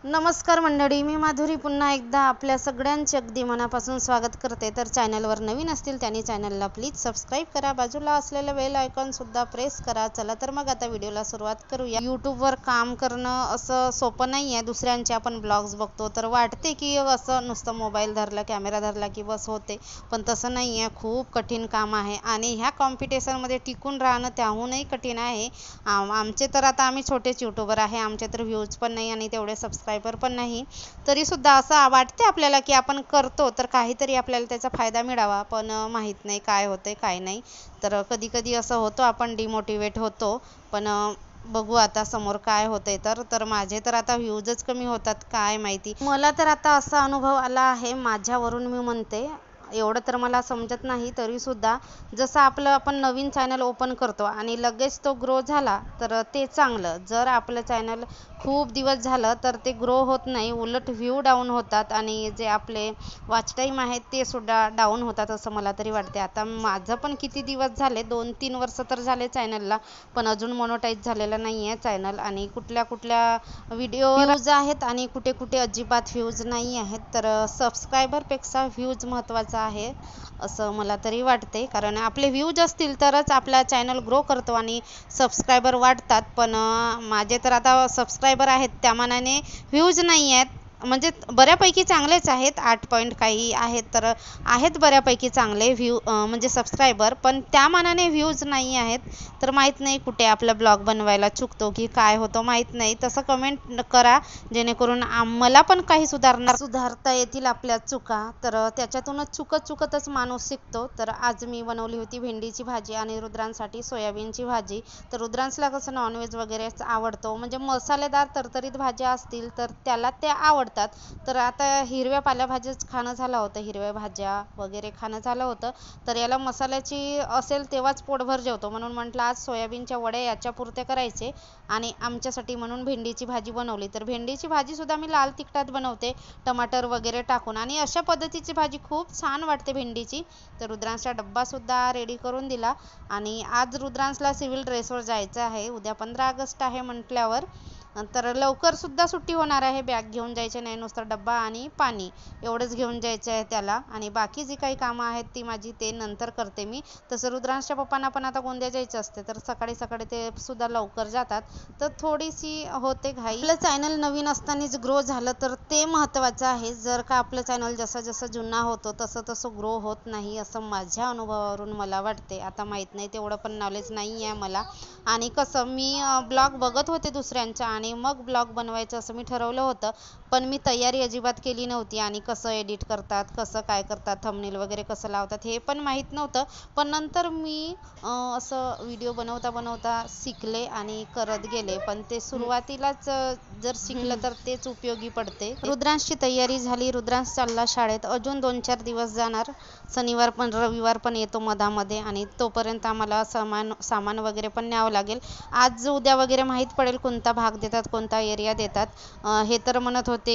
नमस्कार मंडळी, मी माधुरी पुन्हा एकदा आपल्या सगळ्यांचे अगदी मनापासून स्वागत करते. तर चॅनलवर नवीन असतील त्यांनी चॅनलला प्लीज सबस्क्राईब करा, बाजूला असलेलं बेल आयकॉन सुद्धा प्रेस करा. चला तर मग आता व्हिडिओला सुरुवात करूया. यूट्यूबवर काम करणं असं सोपं नाही आहे. दुसऱ्यांचे आपण ब्लॉग्स बघतो तर वाटते की असं नुसतं मोबाईल धरला, कॅमेरा धरला की बस होते, पण तसं नाही आहे. खूप कठीण काम आहे आणि ह्या कॉम्पिटिशनमध्ये टिकून राहणं त्याहूनही कठीण आहे. आमचे तर आता आम्ही छोटेच यूट्यूबर आहे, आमचे तर व्ह्यूज पण नाही आणि तेवढे सबस्क्रायबर पण नाही. तरीसुद्धा असं वाटते आपल्याला की आपण करतो तर काहीतरी आपल्याला त्याचा फायदा मिळावा, पण माहीत नाही काय होते काय नाही. तर कधी कधी असं होतं, आपण डिमोटिवेट होतो. पण बघू आता समोर काय होतंय. तर माझे तर आता व्ह्यूजच कमी होतात, काय माहिती. मला तर आता असा अनुभव आला आहे, माझ्यावरून मी म्हणते, एवढं तर मला समजत नाही तरीसुद्धा, जसं आपण नवीन चॅनल ओपन करतो आणि लगेच तो ग्रो झाला तर ते चांगलं. जर आपलं चॅनल खूप दिवस झालं तर ते ग्रो होत नाही, उलट व्ह्यू डाऊन होतात आणि जे आपले वॉच टाईम आहेत ते सुद्धा डाऊन होतात असं मला तरी वाटते. आता माझं पण किती दिवस झाले, 2-3 वर्ष तर झाले चॅनलला, पण अजून मोनोटाईज झालेलं नाही आहे चॅनल. आणि कुठल्या कुठल्या व्हिडिओ व्ह्यूज आहेत आणि कुठे कुठे अजिबात व्ह्यूज नाही आहेत. तर सबस्क्रायबरपेक्षा व्ह्यूज महत्त्वाचा आहे असं मला तरी वाटते, कारण आपले व्ह्यूज असतील तरच आपला चॅनल ग्रो करतो आणि सबस्क्रायबर वाढतात. पण माझे तर आता सबस्क्रायबर आहेत त्या मानाने व्ह्यूज नाही आहेत. म्हणजे बऱ्यापैकी चांगलेच आहेत, 8 पॉईंट काही आहेत, तर आहेत बऱ्यापैकी चांगले व्ह्यू, म्हणजे सबस्क्रायबर, पण त्या मानाने व्ह्यूज नाही आहेत. तर माहीत नाही कुठे आपला ब्लॉग बनवायला चुकतो की काय होतं माहीत नाही. तसं कमेंट करा जेणेकरून आम्हाला पण काही सुधारता येतील आपल्या चुका. तर त्याच्यातूनच चुकतच माणूस शिकतो. तर आज मी बनवली होती भेंडीची भाजी आणि रुद्रांसाठी सोयाबीनची भाजी. तर रुद्रांसला कसं नॉनव्हेज वगैरेच आवडतो, म्हणजे मसालेदार तरतरीत भाज्या असतील तर त्याला त्या आवडतात. तर आता हिरव्या पालेभाज्याच खाणं झालं होतं, हिरव्या भाज्या वगैरे खाणं झालं होतं. तर याला मसाल्याची असेल तेव्हाच पोटभर जेवतो, म्हणून म्हटलं आज सोयाबीनच्या वड्या याच्यापुरते करायचे आणि आमच्यासाठी म्हणून भेंडीची भाजी बनवली. तर भेंडीची भाजीसुद्धा मी लाल तिखटात बनवते, टमाटर वगैरे टाकून, आणि अशा पद्धतीची भाजी खूप छान वाटते भेंडीची. तर रुद्रांशचा डब्बासुद्धा रेडी करून दिला आणि आज रुद्रांशला सिव्हिल ड्रेसवर जायचं आहे. उद्या 15 ऑगस्ट आहे म्हटल्यावर तर लवकर सुद्धा सुट्टी होणार आहे. बॅग घेऊन जायचे नाही, नुसतं डब्बा आणि पाणी एवढंच घेऊन जायचं आहे त्याला. आणि बाकी जी काही कामं आहेत ती माझी ते नंतर करते मी. तसं रुद्रांशच्या पप्पांना पण आता गोंदिया जायचं असते, तर सकाळी सकाळी ते सुद्धा लवकर जातात. तर थोडीशी होते घाई. आपलं चॅनल नवीन असतानाच ग्रो झालं तर ते महत्त्वाचं आहे. जर का आपलं चॅनल जसं जसं जुना होतो तसं तसं ग्रो होत नाही असं माझ्या अनुभवावरून मला वाटते. आता माहीत नाही, तेवढं पण नॉलेज नाही आहे मला. आणि कसं मी ब्लॉग बघत होते दुसऱ्यांचा आणि मग ब्लॉग बनवायचं असं मी ठरवलं होतं, पण मी तयारी अजिबात केली नव्हती. आणि कसं एडिट करतात, कसं काय करतात, थंबनेल वगैरे कसं लावतात हे पण माहीत नव्हतं. पण नंतर मी असं व्हिडिओ बनवता बनवता शिकले आणि करत गेले. पण ते सुरुवातीलाच जर शिकलं तर तेच उपयोगी पडते. रुद्रांशची तयारी झाली, रुद्रांश चालला शाळेत. अजून 2-4 दिवस जाणार, शनिवार पण रविवार पण येतो मधामध्ये, आणि तोपर्यंत आम्हाला सामान वगैरे पण न्यावं लागेल. आज उद्या वगैरे माहीत पडेल कोणता भाग देतात, कोणता एरिया देतात. हे तर म्हणत होते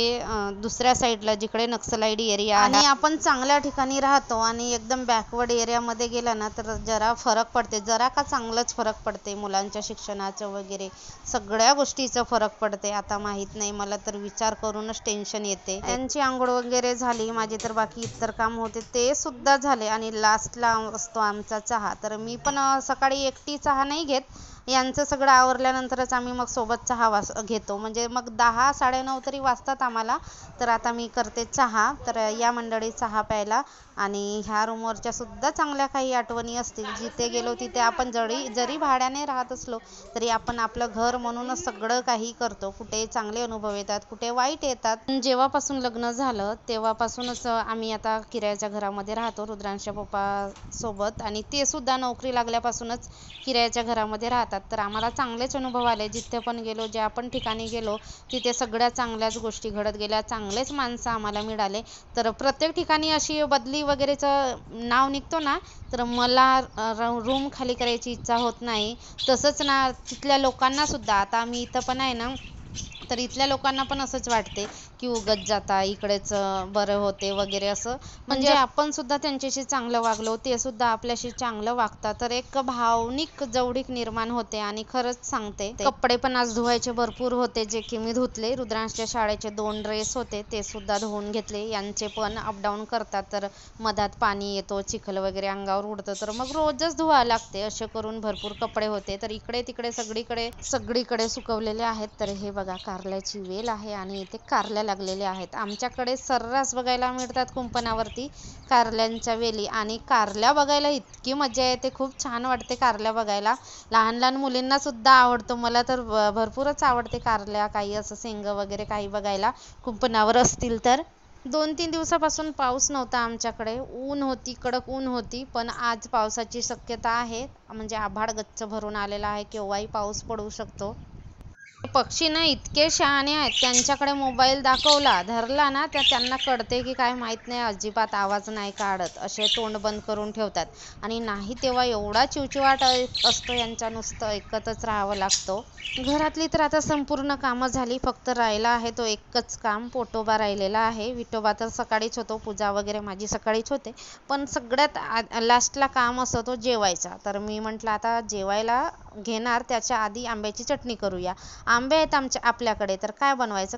दुसऱ्या साईडला जिकडे नक्सलाइडी एरिया आहे. आणि आपण चांगल्या ठिकाणी राहतो आणि एकदम बॅकवर्ड एरियामध्ये गेला ना तर जरा फरक पडते, जरा का चांगलंच फरक पडते. मुलांच्या शिक्षणाचं वगैरे सगळ्या गोष्टीचं फरक पडते. आता माहीत नाही, मला तर विचार करूनच टेन्शन येते. त्यांची आंघोळ वगैरे झाली, माझे तर बाकी इतर काम होते ते सुद्धा झाले. आणि लास्टला असतो आमचा चहा. तर मी पण सकाळी एकटी चहा नाही घेत, यांचं सगळं आवरल्यानंतरच आम्ही मग सोबत चहा घेतो. म्हणजे मग 10-9:30 तरी वाजतात आम्हाला. तर आता मी करते चहा. तर या मंडळी चहा प्यायला. आणि ह्या रूमवरच्या सुद्धा चांगल्या काही आठवणी असतील. जिथे गेलो तिथे आपण जरी भाड्याने राहत असलो तरी आपण आपलं घर म्हणूनच सगळं काही करतो. कुठे चांगले अनुभव येतात, कुठे वाईट येतात. जेव्हापासून लग्न झालं तेव्हापासूनच आम्ही आता किरायाच्या घरामध्ये राहतो रुद्रांशच्या पप्पासोबत, आणि ते सुद्धा नोकरी लागल्यापासूनच किरायाच्या घरामध्ये राहतात. तर आम्हाला चांगलेच अनुभव आले. जिथे पण गेलो, ज्या पण ठिकाणी गेलो तिथे सगळ्या चांगल्याच गोष्टी घडत गेल्या, चांगलेच माणसं आम्हाला मिळाले. तर प्रत्येक ठिकाणी अशी बदली वगैरेचं नाव निघतो ना, तर मला रूम खाली करायची इच्छा होत नाही. तसंच ना तिथल्या लोकांना सुद्धा, आता आम्ही इथं पण आहे ना तर इथल्या लोकांना पण असंच वाटते की उगत जाता इकडेच बरं होते वगैरे असं. म्हणजे आपण सुद्धा त्यांच्याशी चांगलं वागलो, ते सुद्धा आपल्याशी चांगलं वागतात, तर एक भावनिक जवळीक निर्माण होते. आणि खरंच सांगते, कपडे पण आज धुवायचे भरपूर होते, जे की मी धुतले. रुद्रांशच्या शाळेचे 2 ड्रेस होते, ते सुद्धा धुवून घेतले. यांचे पण अपडाऊन करतात, तर मधात पाणी येतो, चिखल वगैरे अंगावर उडतं, तर मग रोजच धुवायला लागते. असे करून भरपूर कपडे होते, तर इकडे तिकडे सगळीकडे सगळीकडे सुकवलेले आहेत. तर हे बघा, कारल्याची वेल आहे आणि इथे कारल्या लागलेल्या आहेत. आमच्याकडे सर्रास बघायला मिळतात कुंपणावरती कारल्यांच्या वेली. आणि कारल्या बघायला इतकी मजा येते, खूप छान वाटते कारल्या बघायला. लहान लहान मुलींना सुद्धा आवडतो. मला तर भरपूरच आवडते कारल्या, काही असं शेंग वगैरे काही बघायला कुंपणावर असतील तर. 2-3 दिवसापासून पाऊस नव्हता आमच्याकडे, ऊन होती, कडक ऊन होती. पण आज पावसाची शक्यता आहे, म्हणजे आभाळ गच्च भरून आलेला आहे, केव्हाही पाऊस पडू शकतो. पक्षी ना इतके शहाणे आहेत, त्यांच्याकडे मोबाईल दाखवला धरला ना, त्यांना कळते की काय माहित नाही, अजिबात आवाज नाही काढत, असे तोंड बंद करून ठेवतात. आणि नाही तेव्हा एवढा चिवचिवाट असतो यांचा, नुसतं ऐकतच राहावं लागतो. घरातली तर आता संपूर्ण कामं झाली, फक्त राहिला आहे तो एकच काम, पोटोबा राहिलेला आहे. विठोबा तर सकाळीच होतो, पूजा वगैरे माझी सकाळीच होते. पण सगळ्यात लास्टला काम असतो तो जेवायचा. तर मी म्हटलं आता जेवायला घेणार त्याच्या आधी आंब्याची चटणी करूया. आंबे आहेत आपल्याकडे, तर काय बनवायचं,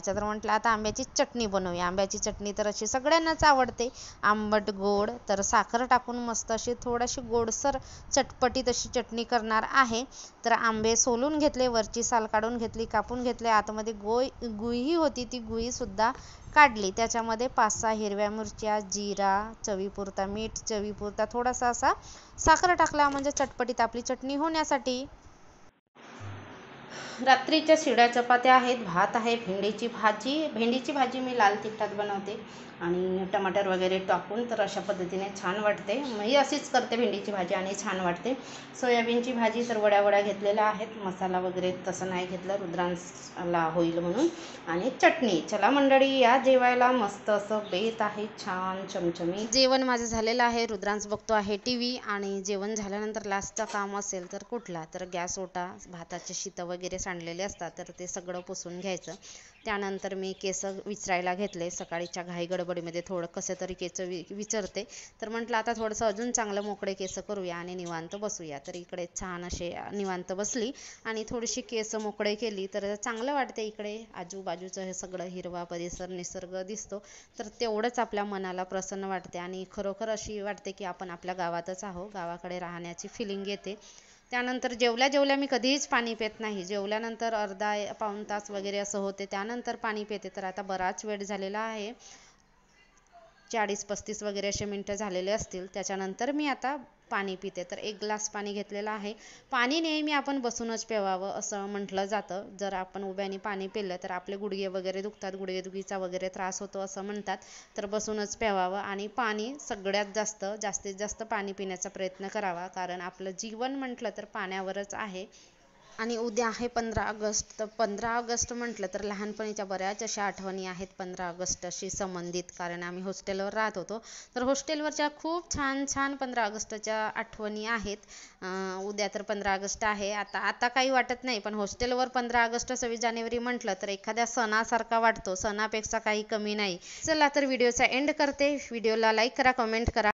तर म्हटलं आता आंब्याची चटणी बनवूया. आंब्याची चटणी तर अशी सगळ्यांनाच आवडते, आंबट गोड. तर साखर टाकून मस्त अशी थोडीशी गोडसर चटपटीत अशी चटणी करणार आहे. तर आंबे सोलून घेतले, वरची साल काढून घेतली, कापून घेतले. आतमध्ये गुई होती, ती गुई सुद्धा काढली. त्याच्यामध्ये 5-6 हिरव्या मिरच्या, जिरा, चवीपुरता मीठ, चवीपुरता थोडासा असा साखर टाकला, म्हणजे चटपटीत आपली चटणी होण्यासाठी. रात्रीच्या शिळ्या चपात्या आहेत, भात आहे, भेंडीची भाजी मी लाल तिखटात बनवते आणि टमाटर वगैरे टाकून, तर अशा पद्धतीने छान वाटते. मी अशीच करते भेंडीची भाजी आणि छान वाटते. सोयाबीनची भाजी तर वड्या घेतलेल्या आहेत, मसाला वगैरे तसं नाही घेतलं, रुद्रांसला होईल म्हणून. आणि चटणी. चला मंडळी, या जेवायला. मस्त असं बेत आहे, छान चमचमी जेवण माझं झालेलं आहे. रुद्रांस बघतो आहे TV. आणि जेवण झाल्यानंतर लास्टचं काम असेल तर कुठला, तर गॅस ओटा, भाताचे शीतं वगैरे सांडलेले असतात, तर ते सगळं पुसून घ्यायचं. त्यानंतर मी केस विचरायला घेतले. सकाळीच्या घाई गडबडीमध्ये थोडं कसे तरी केस विचारते, तर म्हटलं आता थोडंसं अजून चांगलं मोकळे केस करूया आणि निवांत बसूया. तर इकडे छान असे निवांत बसली आणि थोडीशी केस मोकळे केली, तर चांगलं वाटते. इकडे आजूबाजूचं हे सगळं हिरवा परिसर, निसर्ग दिसतो, तर तेवढंच आपल्या मनाला प्रसन्न वाटते. आणि खरोखर अशी वाटते की आपण आपल्या गावातच आहो, गावाकडे राहण्याची फिलिंग येते. त्यानंतर जेवल्या मी कधीच पाणी पित नाही. जेवल्यानंतर अर्धा पाऊण तास वगैरे असं होते, त्यानंतर पाणी पिते. तर आता बराच वेळ झालेला आहे, 40-35 वगैरे असे मिनटं झालेले असतील. त्याच्यानंतर मी आता पाणी पिते. तर 1 ग्लास पाणी घेतलेलं आहे. पाणी नेहमी आपण बसूनच प्यावावं असं म्हटलं जातं. जर आपण उभ्याने पाणी पिलं तर आपले गुडघे वगैरे दुखतात, गुडघेदुखीचा वगैरे त्रास होतो असं म्हणतात. तर बसूनच प्यावावं. आणि पाणी सगळ्यात जास्तीत जास्त पाणी पिण्याचा प्रयत्न करावा, कारण आपलं जीवन म्हटलं तर पाण्यावरच आहे. आणि उद्या आहे 15 ऑगस्ट. तर 15 ऑगस्ट म्हटलं तर लहानपणीच्या बऱ्याच अशा आठवणी आहेत 15 ऑगस्टशी संबंधित, कारण आम्ही हॉस्टेलवर राहत होतो. तर हॉस्टेलवरच्या खूप छान छान 15 ऑगस्टच्या आठवणी आहेत. उद्या तर 15 ऑगस्ट आहे. आता काही वाटत नाही, पण हॉस्टेलवर 15 ऑगस्ट 26 जानेवारी म्हटलं तर एखाद्या सणासारखा वाटतो, सणापेक्षा काही कमी नाही. चला तर व्हिडिओचा एंड करते. व्हिडिओला लाईक करा, कमेंट करा.